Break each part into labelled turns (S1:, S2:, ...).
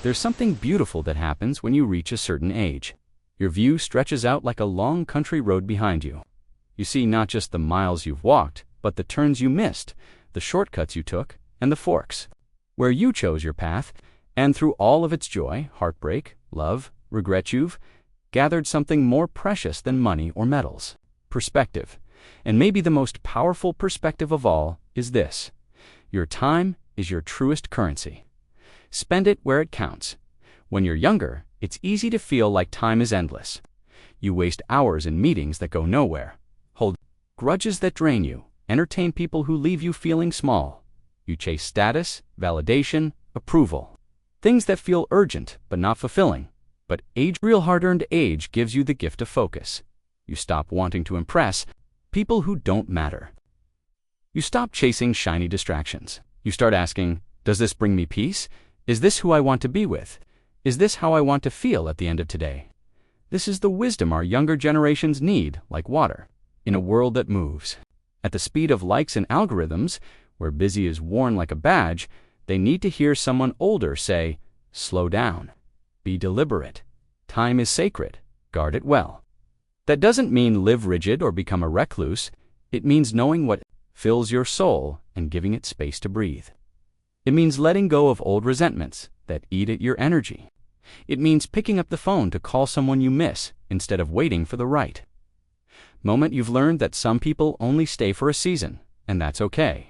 S1: There's something beautiful that happens when you reach a certain age. Your view stretches out like a long country road behind you. You see not just the miles you've walked, but the turns you missed, the shortcuts you took, and the forks, where you chose your path, and through all of its joy, heartbreak, love, regret, you've gathered something more precious than money or medals: perspective. And maybe the most powerful perspective of all is this: your time is your truest currency. Spend it where it counts. When you're younger, it's easy to feel like time is endless. You waste hours in meetings that go nowhere, hold grudges that drain you, entertain people who leave you feeling small. You chase status, validation, approval, things that feel urgent but not fulfilling. But real hard-earned age gives you the gift of focus. You stop wanting to impress people who don't matter. You stop chasing shiny distractions. You start asking, does this bring me peace? Is this who I want to be with? Is this how I want to feel at the end of today? This is the wisdom our younger generations need, like water, in a world that moves at the speed of likes and algorithms, where busy is worn like a badge. They need to hear someone older say, slow down, be deliberate. Time is sacred, guard it well. That doesn't mean live rigid or become a recluse. It means knowing what fills your soul and giving it space to breathe. It means letting go of old resentments that eat at your energy. It means picking up the phone to call someone you miss instead of waiting for the right moment. You've learned that some people only stay for a season, and that's okay.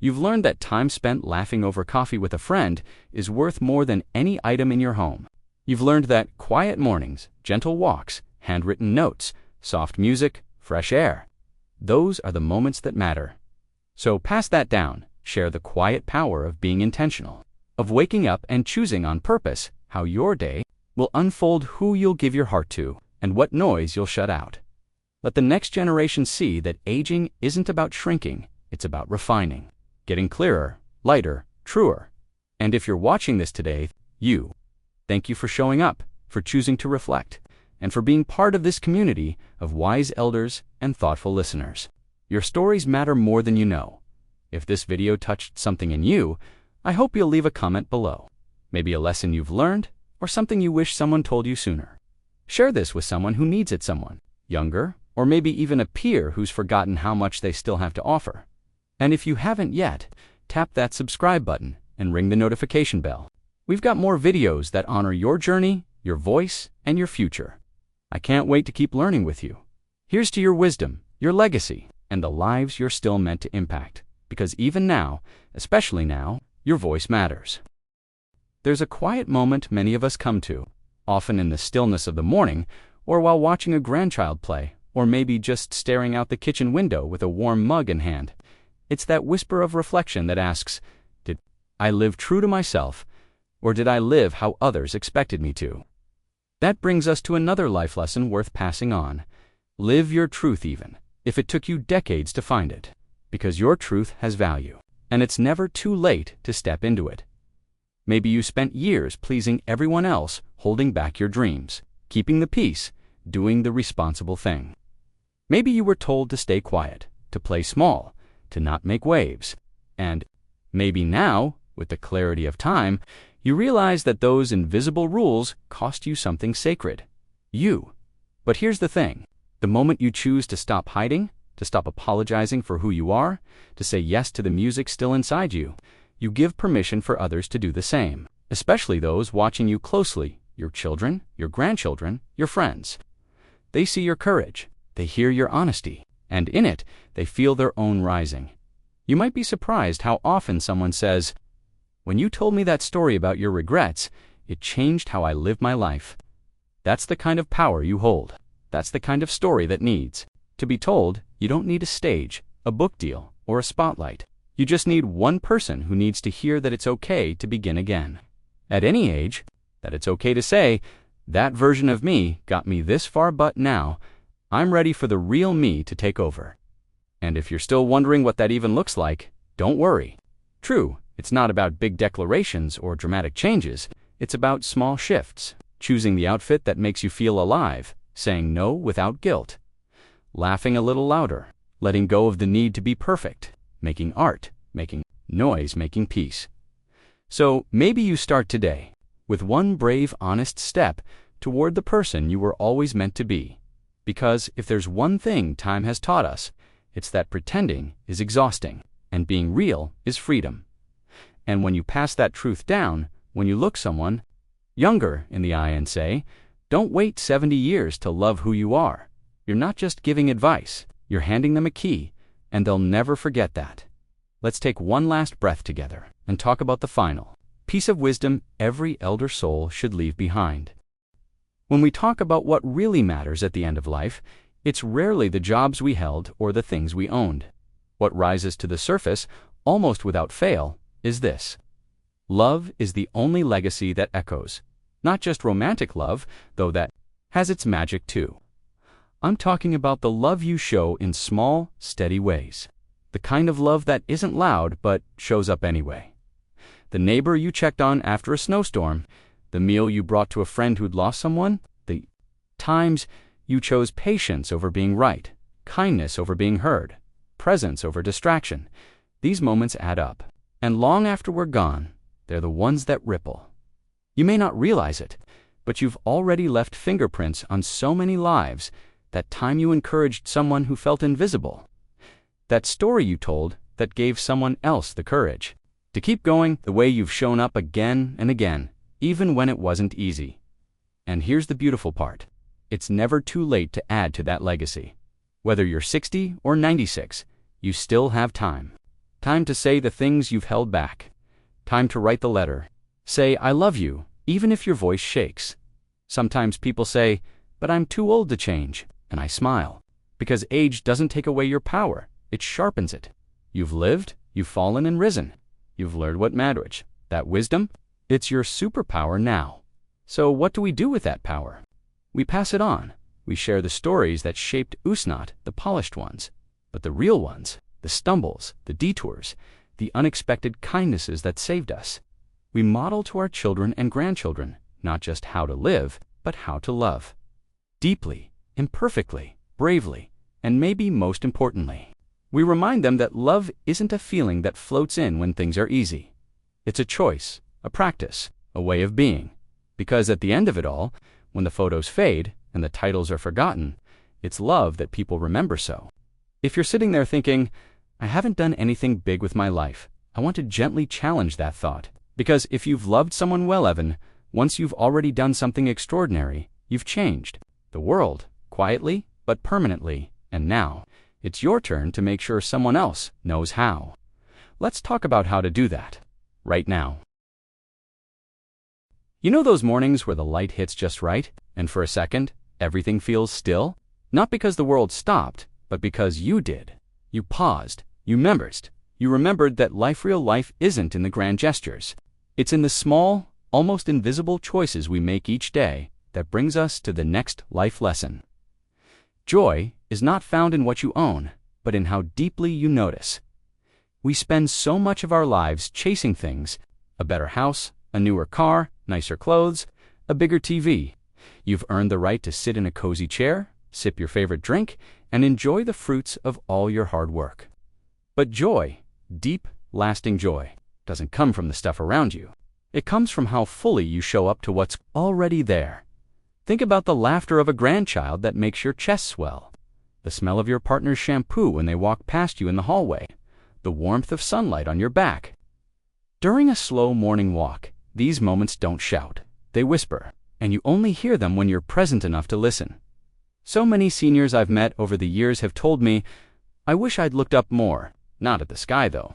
S1: You've learned that time spent laughing over coffee with a friend is worth more than any item in your home. You've learned that quiet mornings, gentle walks, handwritten notes, soft music, fresh air, those are the moments that matter. So pass that down. Share the quiet power of being intentional, of waking up and choosing on purpose how your day will unfold, who you'll give your heart to, and what noise you'll shut out. Let the next generation see that aging isn't about shrinking, it's about refining, getting clearer, lighter, truer. And if you're watching this today, thank you for showing up, for choosing to reflect, and for being part of this community of wise elders and thoughtful listeners. Your stories matter more than you know. If this video touched something in you, I hope you'll leave a comment below. Maybe a lesson you've learned, or something you wish someone told you sooner. Share this with someone who needs it, someone younger, or maybe even a peer who's forgotten how much they still have to offer. And if you haven't yet, tap that subscribe button and ring the notification bell. We've got more videos that honor your journey, your voice, and your future. I can't wait to keep learning with you. Here's to your wisdom, your legacy, and the lives you're still meant to impact. Because even now, especially now, your voice matters. There's a quiet moment many of us come to, often in the stillness of the morning, or while watching a grandchild play, or maybe just staring out the kitchen window with a warm mug in hand. It's that whisper of reflection that asks, did I live true to myself, or did I live how others expected me to? That brings us to another life lesson worth passing on. Live your truth even if it took you decades to find it. Because your truth has value, and it's never too late to step into it. Maybe you spent years pleasing everyone else, holding back your dreams, keeping the peace, doing the responsible thing. Maybe you were told to stay quiet, to play small, to not make waves. And maybe now, with the clarity of time, you realize that those invisible rules cost you something sacred. You. But here's the thing. The moment you choose to stop hiding, to stop apologizing for who you are, to say yes to the music still inside you, you give permission for others to do the same, especially those watching you closely, your children, your grandchildren, your friends. They see your courage, they hear your honesty, and in it, they feel their own rising. You might be surprised how often someone says, when you told me that story about your regrets, it changed how I live my life. That's the kind of power you hold. That's the kind of story that needs to be told. You don't need a stage, a book deal, or a spotlight. You just need one person who needs to hear that it's okay to begin again. At any age, that it's okay to say, that version of me got me this far, but now, I'm ready for the real me to take over. And if you're still wondering what that even looks like, don't worry. True, it's not about big declarations or dramatic changes. It's about small shifts, choosing the outfit that makes you feel alive, saying no without guilt, laughing a little louder, letting go of the need to be perfect, making art, making noise, making peace. So maybe you start today, with one brave, honest step toward the person you were always meant to be. Because if there's one thing time has taught us, it's that pretending is exhausting, and being real is freedom. And when you pass that truth down, when you look someone younger in the eye and say, "Don't wait 70 years to love who you are," you're not just giving advice, you're handing them a key, and they'll never forget that. Let's take one last breath together and talk about the final piece of wisdom every elder soul should leave behind. When we talk about what really matters at the end of life, it's rarely the jobs we held or the things we owned. What rises to the surface, almost without fail, is this: love is the only legacy that echoes. Not just romantic love, though that has its magic too. I'm talking about the love you show in small, steady ways. The kind of love that isn't loud but shows up anyway. The neighbor you checked on after a snowstorm, the meal you brought to a friend who'd lost someone, the times you chose patience over being right, kindness over being heard, presence over distraction. These moments add up, and long after we're gone, they're the ones that ripple. You may not realize it, but you've already left fingerprints on so many lives. That time you encouraged someone who felt invisible. That story you told that gave someone else the courage to keep going, the way you've shown up again and again, even when it wasn't easy. And here's the beautiful part. It's never too late to add to that legacy. Whether you're 60 or 96, you still have time. Time to say the things you've held back. Time to write the letter. Say, "I love you," even if your voice shakes. Sometimes people say, "But I'm too old to change," and I smile. Because age doesn't take away your power, it sharpens it. You've lived, you've fallen and risen. You've learned what matters. That wisdom, it's your superpower now. So what do we do with that power? We pass it on. We share the stories that shaped us, not the polished ones, but the real ones, the stumbles, the detours, the unexpected kindnesses that saved us. We model to our children and grandchildren not just how to live, but how to love. Deeply, imperfectly, bravely, and maybe most importantly, we remind them that love isn't a feeling that floats in when things are easy. It's a choice, a practice, a way of being. Because at the end of it all, when the photos fade and the titles are forgotten, it's love that people remember so. If you're sitting there thinking, "I haven't done anything big with my life," I want to gently challenge that thought. Because if you've loved someone well, Evan, once you've already done something extraordinary, you've changed the world, quietly but permanently, and now it's your turn to make sure someone else knows how. Let's talk about how to do that, right now. You know those mornings where the light hits just right, and for a second, everything feels still? Not because the world stopped, but because you did. You paused, you remembered that real life isn't in the grand gestures. It's in the small, almost invisible choices we make each day that brings us to the next life lesson. Joy is not found in what you own, but in how deeply you notice. We spend so much of our lives chasing things: a better house, a newer car, nicer clothes, a bigger TV. You've earned the right to sit in a cozy chair, sip your favorite drink, and enjoy the fruits of all your hard work. But joy, deep, lasting joy, doesn't come from the stuff around you. It comes from how fully you show up to what's already there. Think about the laughter of a grandchild that makes your chest swell, the smell of your partner's shampoo when they walk past you in the hallway, the warmth of sunlight on your back. During a slow morning walk, these moments don't shout, they whisper, and you only hear them when you're present enough to listen. So many seniors I've met over the years have told me, "I wish I'd looked up more," not at the sky though.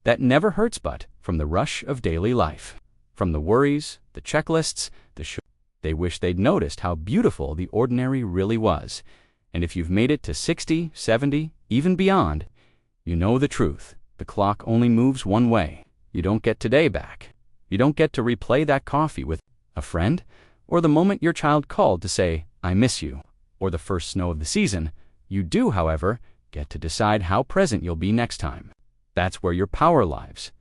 S1: That never hurts but from the rush of daily life, from the worries, the checklists, they wish they'd noticed how beautiful the ordinary really was. And if you've made it to 60, 70, even beyond, you know the truth. The clock only moves one way. You don't get today back. You don't get to replay that coffee with a friend, or the moment your child called to say, "I miss you," or the first snow of the season. You do, however, get to decide how present you'll be next time. That's where your power lies.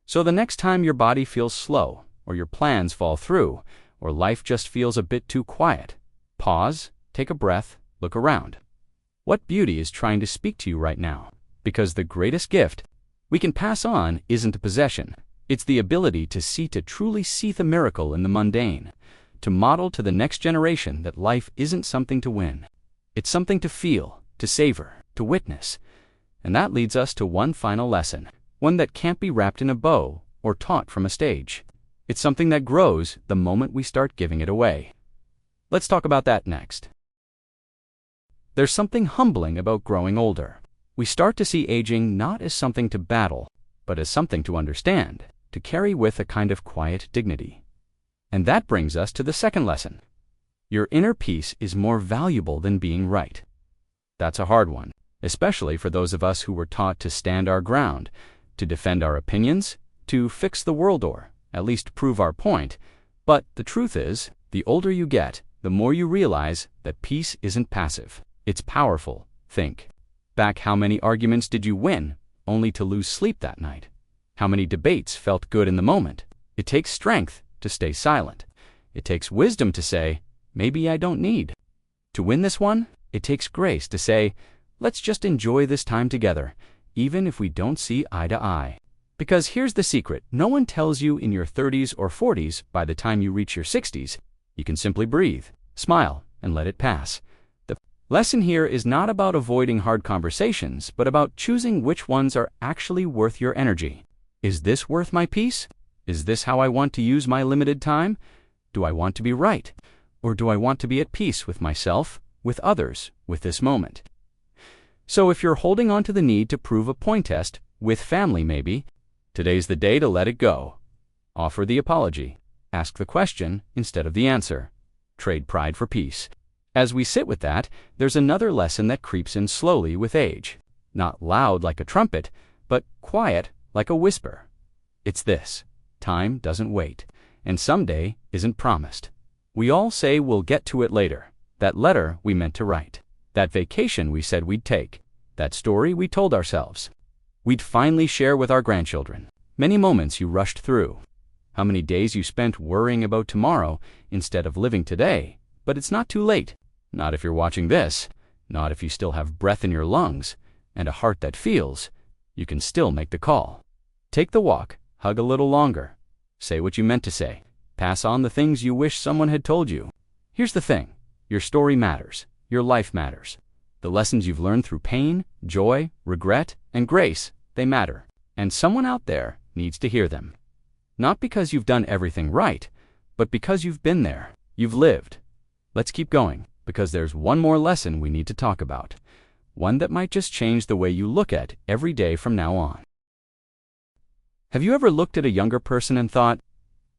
S1: So the next time your body feels slow, or your plans fall through, or life just feels a bit too quiet, pause, take a breath, look around. What beauty is trying to speak to you right now? Because the greatest gift we can pass on isn't a possession, It's the ability to truly see the miracle in the mundane, to model to the next generation that life isn't something to win. It's something to feel, to savor, to witness. And that leads us to one final lesson, one that can't be wrapped in a bow or taught from a stage. It's something that grows the moment we start giving it away. Let's talk about that next. There's something humbling about growing older. We start to see aging not as something to battle, but as something to understand, to carry with a kind of quiet dignity. And that brings us to the second lesson. Your inner peace is more valuable than being right. That's a hard one, especially for those of us who were taught to stand our ground, to defend our opinions, to fix the world or at least prove our point. But the truth is, the older you get, the more you realize that peace isn't passive. It's powerful. Think back, how many arguments did you win only to lose sleep that night? How many debates felt good in the moment? It takes strength to stay silent. It takes wisdom to say, maybe I don't need to win this one. It takes grace to say, let's just enjoy this time together, even if we don't see eye to eye. Because here's the secret. No one tells you in your 30s or 40s, by the time you reach your 60s, you can simply breathe, smile, and let it pass. The lesson here is not about avoiding hard conversations, but about choosing which ones are actually worth your energy. Is this worth my peace? Is this how I want to use my limited time? Do I want to be right? Or do I want to be at peace with myself, with others, with this moment? So if you're holding on to the need to prove a point test, with family maybe, today's the day to let it go. Offer the apology. Ask the question instead of the answer. Trade pride for peace. As we sit with that, there's another lesson that creeps in slowly with age. Not loud like a trumpet, but quiet like a whisper. It's this: time doesn't wait, and someday isn't promised. We all say we'll get to it later. That letter we meant to write. That vacation we said we'd take. That story we told ourselves we'd finally share with our grandchildren. Many moments you rushed through. How many days you spent worrying about tomorrow instead of living today. But it's not too late. Not if you're watching this. Not if you still have breath in your lungs and a heart that feels. You can still make the call. Take the walk. Hug a little longer. Say what you meant to say. Pass on the things you wish someone had told you. Here's the thing. Your story matters. Your life matters. The lessons you've learned through pain, joy, regret, and grace, they matter. And someone out there needs to hear them. Not because you've done everything right, but because you've been there. You've lived. Let's keep going, because there's one more lesson we need to talk about. One that might just change the way you look at every day from now on. Have you ever looked at a younger person and thought,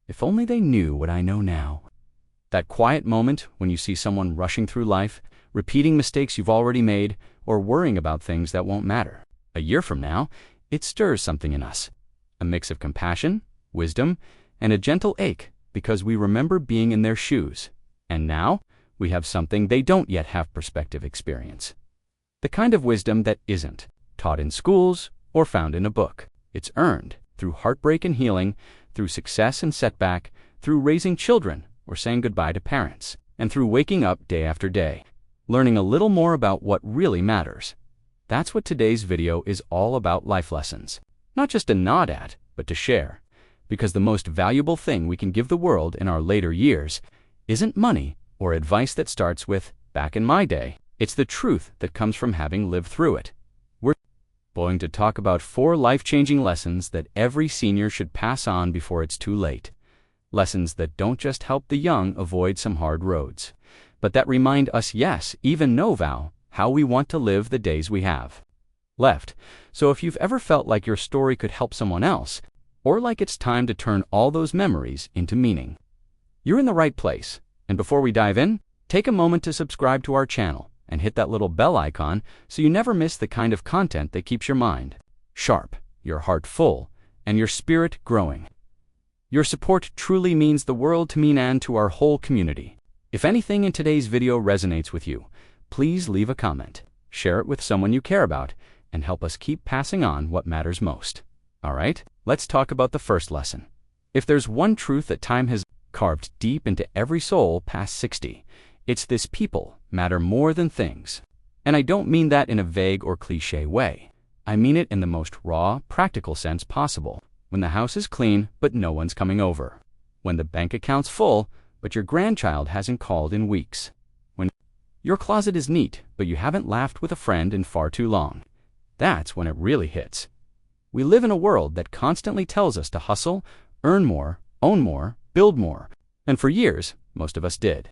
S1: if only they knew what I know now? That quiet moment when you see someone rushing through life, repeating mistakes you've already made, or worrying about things that won't matter. A year from now, it stirs something in us. A mix of compassion, wisdom, and a gentle ache because we remember being in their shoes. And now, we have something they don't yet have perspective experience. The kind of wisdom that isn't taught in schools or found in a book. It's earned through heartbreak and healing, through success and setback, through raising children or saying goodbye to parents, and through waking up day after day, learning a little more about what really matters. That's what today's video is all about: life lessons. Not just a nod at, but to share. Because the most valuable thing we can give the world in our later years isn't money or advice that starts with, back in my day. It's the truth that comes from having lived through it. We're going to talk about 4 life-changing lessons that every senior should pass on before it's too late. Lessons that don't just help the young avoid some hard roads, but that remind us, yes, even no vow, how we want to live the days we have left. So if you've ever felt like your story could help someone else, or like it's time to turn all those memories into meaning, you're in the right place. And before we dive in, take a moment to subscribe to our channel and hit that little bell icon so you never miss the kind of content that keeps your mind sharp, your heart full, and your spirit growing. Your support truly means the world to me and to our whole community. If anything in today's video resonates with you, please leave a comment, share it with someone you care about, and help us keep passing on what matters most. All right, let's talk about the first lesson. If there's one truth that time has carved deep into every soul past 60, it's this: people matter more than things. And I don't mean that in a vague or cliché way. I mean it in the most raw, practical sense possible. When the house is clean, but no one's coming over. When the bank account's full, but your grandchild hasn't called in weeks. When your closet is neat, but you haven't laughed with a friend in far too long. That's when it really hits. We live in a world that constantly tells us to hustle, earn more, own more, build more. And for years, most of us did.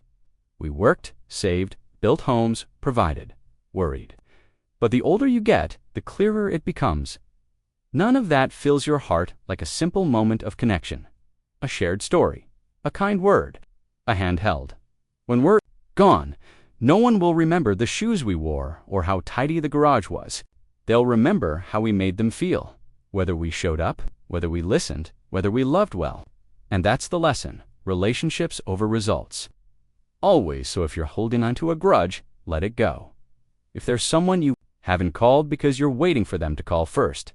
S1: We worked, saved, built homes, provided, worried. But the older you get, the clearer it becomes. None of that fills your heart like a simple moment of connection. A shared story, a kind word, a hand held. When we're gone, no one will remember the shoes we wore or how tidy the garage was. They'll remember how we made them feel, whether we showed up, whether we listened, whether we loved well. And that's the lesson: relationships over results. Always. So if you're holding onto a grudge, let it go. If there's someone you haven't called because you're waiting for them to call first,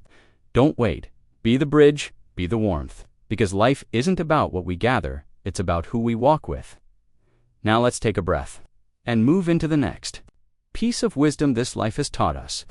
S1: don't wait. Be the bridge, be the warmth. Because life isn't about what we gather, it's about who we walk with. Now let's take a breath and move into the next. Piece of wisdom this life has taught us: